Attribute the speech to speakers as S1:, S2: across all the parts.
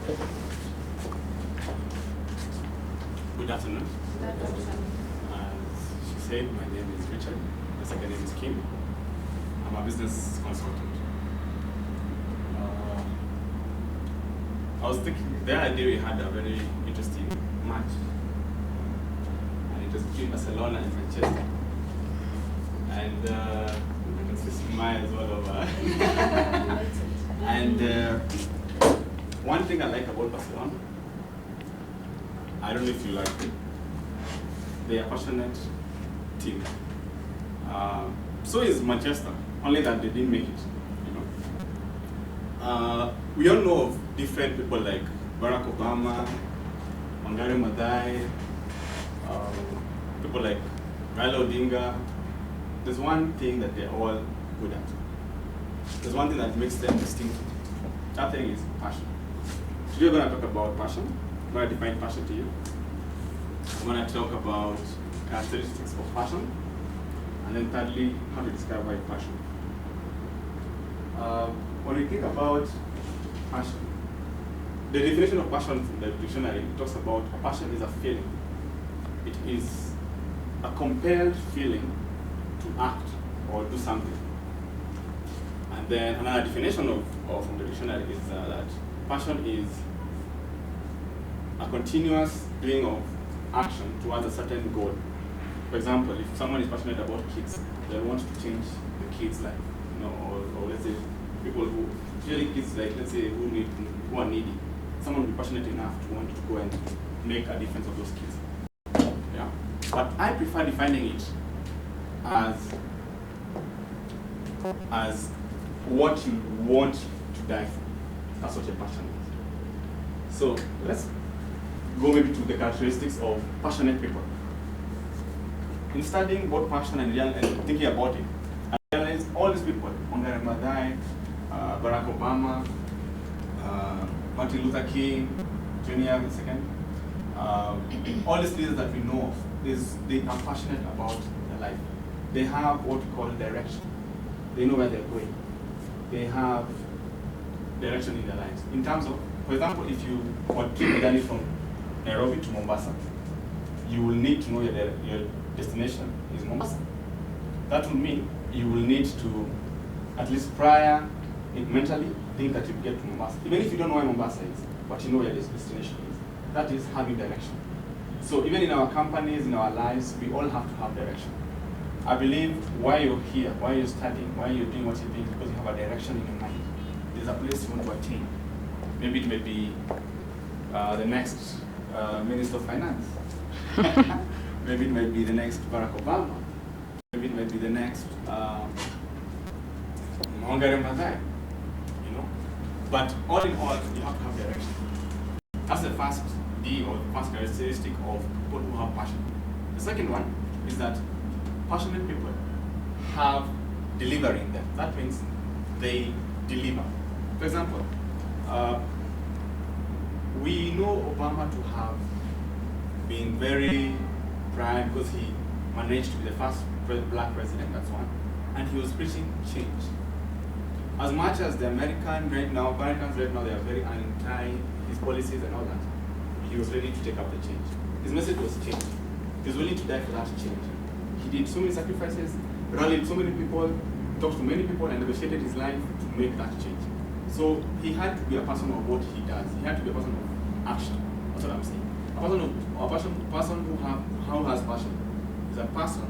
S1: Good afternoon. As she said, my name is Richard. My second name is Kim. I'm a business consultant. I was thinking, the other day we had a very interesting match. And it was between Barcelona and Manchester. And I can see smiles all over. And one thing I like about Barcelona, I don't know if you like it, they are passionate team. So is Manchester, only that they didn't make it. We all know of different people like Barack Obama, Wangari Maathai, people like Raila Odinga. There's one thing that they're all good at. There's one thing that makes them distinctive. That thing is passion. Today we're going to talk about passion. I'm going to define passion to you. I'm going to talk about characteristics of passion. And then thirdly, how to describe why passion. When we think about passion, the definition of passion from the dictionary talks about a passion is a feeling. It is a compelled feeling to act or do something. And then another definition from the dictionary is that passion is a continuous doing of action towards a certain goal. For example, if someone is passionate about kids, they want to change the kids' life, or let's say people who, usually kids like, let's say, who are needy. Someone will be passionate enough to want to go and make a difference of those kids. Yeah. But I prefer defining it as what you want to die for. That's what your passion is. So let's go maybe to the characteristics of passionate people. In studying both passion and thinking about it, I realized all these people, Wangari Maathai, Barack Obama, Martin Luther King, Jr. the second, all these leaders that we know of, they are passionate about their life. They have what we call direction. They know where they're going. They have direction in their lives. In terms of, for example, if you want to take a journey from Nairobi to Mombasa, you will need to know your destination is Mombasa. That will mean you will need to, at least prior, mentally think that you get to Mombasa. Even if you don't know where Mombasa is, but you know where this destination is. That is having direction. So even in our companies, in our lives, we all have to have direction. I believe why you're here, why you're studying, why you're doing what you're doing, because you have a direction in your mind. There's a place you want to attain. Maybe it may be the next Minister of Finance. Maybe it might be the next Barack Obama. Maybe it might be the next Wangari Maathai. But all in all, you have to have direction. That's the first D, or the first characteristic of people who have passion. The second one is that passionate people have delivery in them. That means they deliver. For example, we know Obama to have been very prime because he managed to be the first black president, that's one, and he was preaching change. As much as the Americans right now, they are very anti his policies and all that, he was ready to take up the change. His message was change. He was willing to die for that change. He did so many sacrifices, rallied so many people, talked to many people, and negotiated his life to make that change. So he had to be a person of what he does. He had to be a person of action. That's what I'm saying. A person who has passion is a person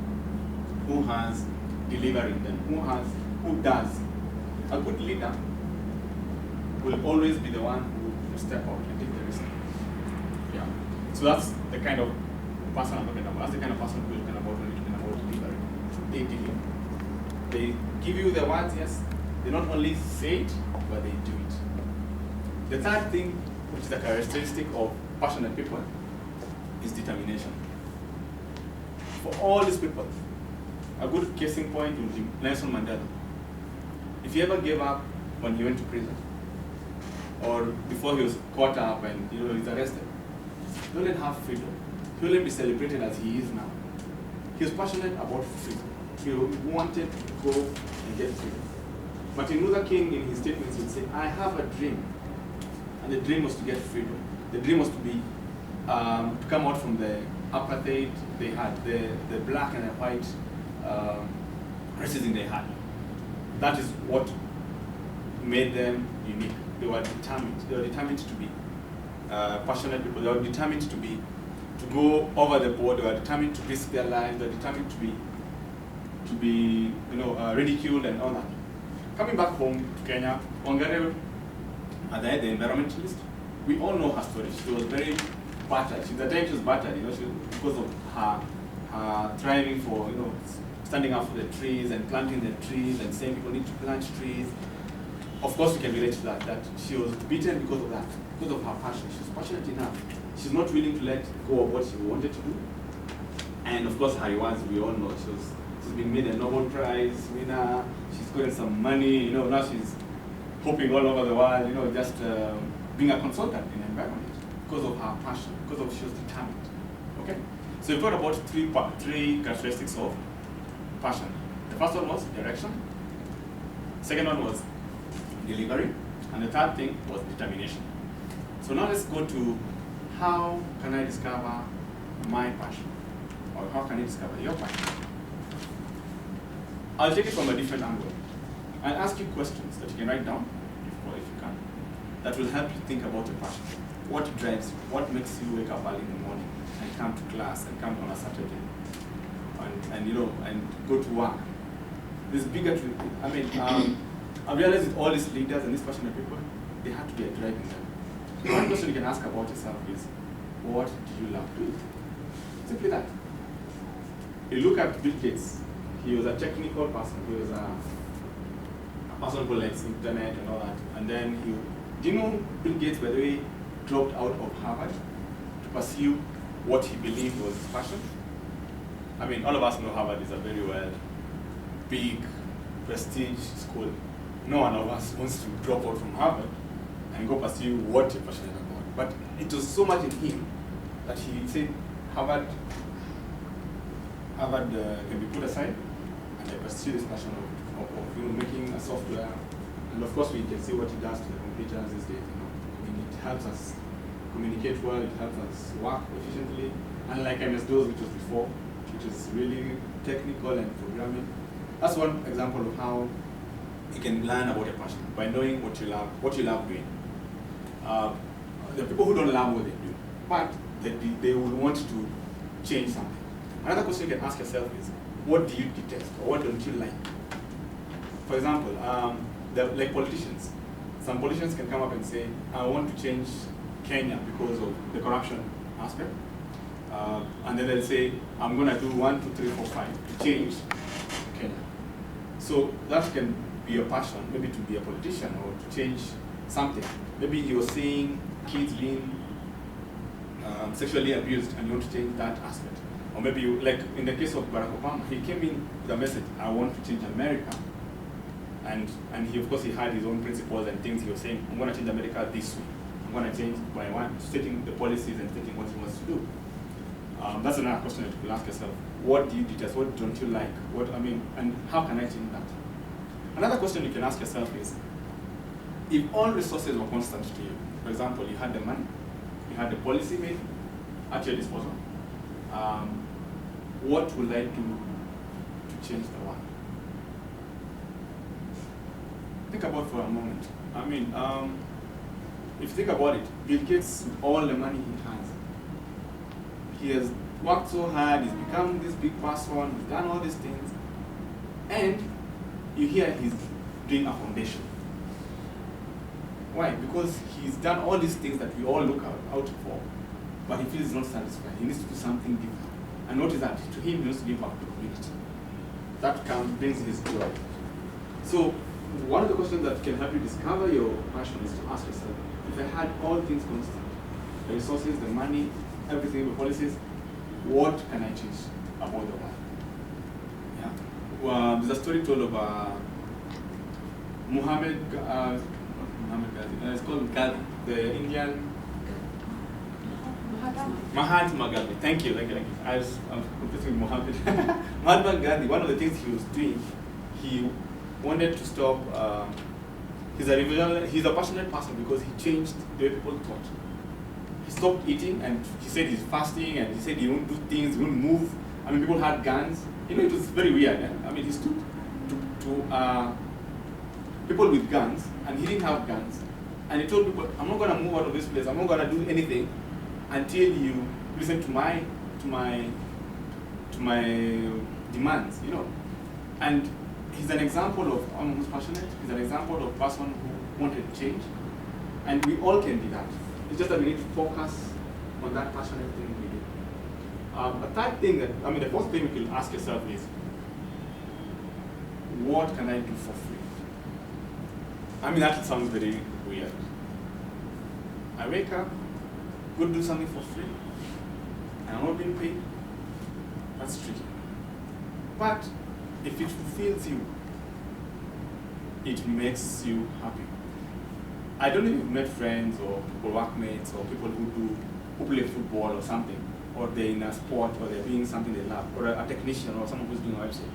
S1: who has delivery in them, who does. A good leader will always be the one who will step out and take the risk. Yeah. So that's the kind of person I'm talking about. That's the kind of person we're talking about when we're talking about delivery. They deliver. They give you the words, yes. They not only say it, but they do it. The third thing, which is the characteristic of passionate people, is determination. For all these people, a good case in point would be Nelson Mandela. If he ever gave up when he went to prison, or before he was caught up and he's arrested, he wouldn't have freedom. He wouldn't be celebrated as he is now. He was passionate about freedom. He wanted to go and get freedom. Martin Luther King, in his statements, would say, I have a dream. And the dream was to get freedom. The dream was to be, to come out from the apartheid they had, the black and the white racism they had. That is what made them unique. They were determined. They were determined to be passionate people. They were determined to go over the board. They were determined to risk their lives. They were determined to be ridiculed and all that. Coming back home to Kenya, Wangari, the environmentalist, we all know her story. She was very battered. At the time she was battered, because of her thriving for, standing up for the trees and planting the trees and saying people need to plant trees. Of course, we can relate to that she was beaten because of that, because of her passion. She was passionate enough. She's not willing to let go of what she wanted to do. And of course, her rewards, we all know. She's been made a Nobel Prize winner. She's gotten some money. Now she's hopping all over the world, just being a consultant in the environment because of her passion, because of she was determined. Okay? So we thought about three characteristics of passion. The first one was direction. Second one was delivery. And the third thing was determination. So now let's go to how can I discover my passion? Or how can I discover your passion? I'll take it from a different angle. I'll ask you questions that you can write down, if you can, that will help you think about your passion. What drives you? What makes you wake up early in the morning and come to class and come on a Saturday and go to work? This bigger, I realized with all these leaders and these passionate people, they have to be a driving them. One question you can ask about yourself is, what do you love doing? Simply that. You look at Bill Gates. He was a technical person. He was a person who likes internet and all that. And then do you know Bill Gates, by the way, dropped out of Harvard to pursue what he believed was his passion? All of us know Harvard is a very big, prestige school. No one of us wants to drop out from Harvard and go pursue what you're passionate about. But it was so much in him that he said Harvard can be put aside, and I pursue this passion of making a software. And of course, we can see what it does to the computers these days. It helps us communicate well. It helps us work efficiently. Unlike MS-DOS, which was before, which is really technical and programming. That's one example of how you can learn about your passion by knowing what you love doing. There are people who don't love what they do, but they will want to change something. Another question you can ask yourself is, what do you detest or what don't you like? For example, like politicians. Some politicians can come up and say, I want to change Kenya because of the corruption aspect. And then they'll say, I'm going to do 1, 2, 3, 4, 5 to change Kenya. So that can be your passion, maybe to be a politician or to change something. Maybe you're seeing kids being sexually abused and you want to change that aspect. Or maybe like in the case of Barack Obama, he came in with a message, I want to change America. And he, of course, he had his own principles and things. He was saying, I'm going to change America this way. I'm going to change by stating the policies and stating what he wants to do. That's another question that you will ask yourself. What do you detest? What don't you like? And how can I change that? Another question you can ask yourself is, if all resources were constant to you, for example, you had the money, you had the policy made at your disposal, what would I do to change the world? Think about it for a moment. If you think about it, Bill Gates, all the money he has worked so hard, he's become this big person, he's done all these things, and you hear he's doing a foundation. Why? Because he's done all these things that we all look out for, but he feels not satisfied. He needs to do something different. And what is that? To him, he needs to give back to the community. That brings his joy. So one of the questions that can help you discover your passion is to ask yourself, if I had all things constant, the resources, the money, everything, the policies, what can I change about the world? Yeah. Well, there's a story told of Muhammad Gandhi. It's called Gandhi, the Indian Mahatma Gandhi. Thank you. I was confusing with Muhammad. Mahatma Gandhi, one of the things he was doing, he wanted to stop he's a passionate person because he changed the way people thought. He stopped eating and he said he's fasting and he said he won't do things, he won't move. I mean, people had guns. You know, it was very weird. Eh? I mean, he stood to people with guns and he didn't have guns. And he told people, I'm not going to move out of this place. I'm not going to do anything until you listen to my demands, you know. And he's an example of someone who's passionate. He's an example of a person who wanted to change. And we all can be that. It's just that we need to focus on that passionate thing we do. A third thing the fourth thing you can ask yourself is, what can I do for free? I mean, that sounds very weird. I wake up, go do something for free, and I'm not being paid. That's tricky. But if it fulfills you, it makes you happy. I don't know if you've met friends or people, workmates, or people who play football or something, or they're in a sport, or they're doing something they love, or a technician or someone who's doing a website.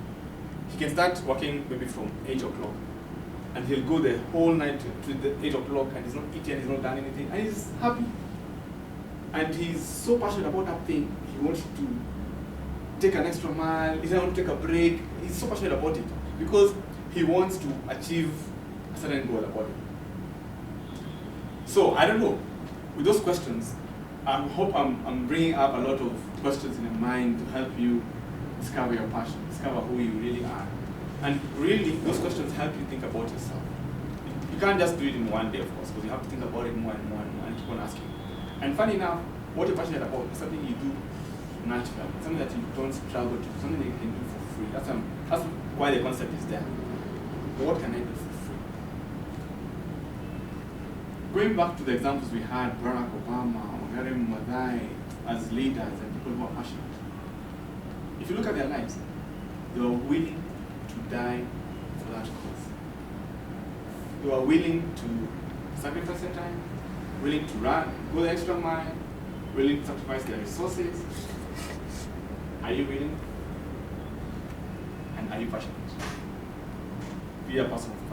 S1: He can start working maybe from 8 o'clock, and he'll go the whole night to the 8 o'clock, and he's not eating, he's not done anything, and he's happy. And he's so passionate about that thing, he wants to take an extra mile, he doesn't want to take a break. He's so passionate about it because he wants to achieve a certain goal about it. So, I don't know, with those questions, I hope I'm bringing up a lot of questions in your mind to help you discover your passion, discover who you really are. And really, those questions help you think about yourself. You can't just do it in one day, of course, because you have to think about it more and more and more and keep on asking. And funny enough, what you're passionate about is something you do naturally, something that you don't struggle to, something that you can do for free. That's why the concept is there. What can I do for free? Going back to the examples we had, Barack Obama, Wangari Maathai, as leaders and people who are passionate. If you look at their lives, they were willing to die for that cause. They were willing to sacrifice their time, willing to go the extra mile, willing to sacrifice their resources. Are you willing? And are you passionate? Be a person of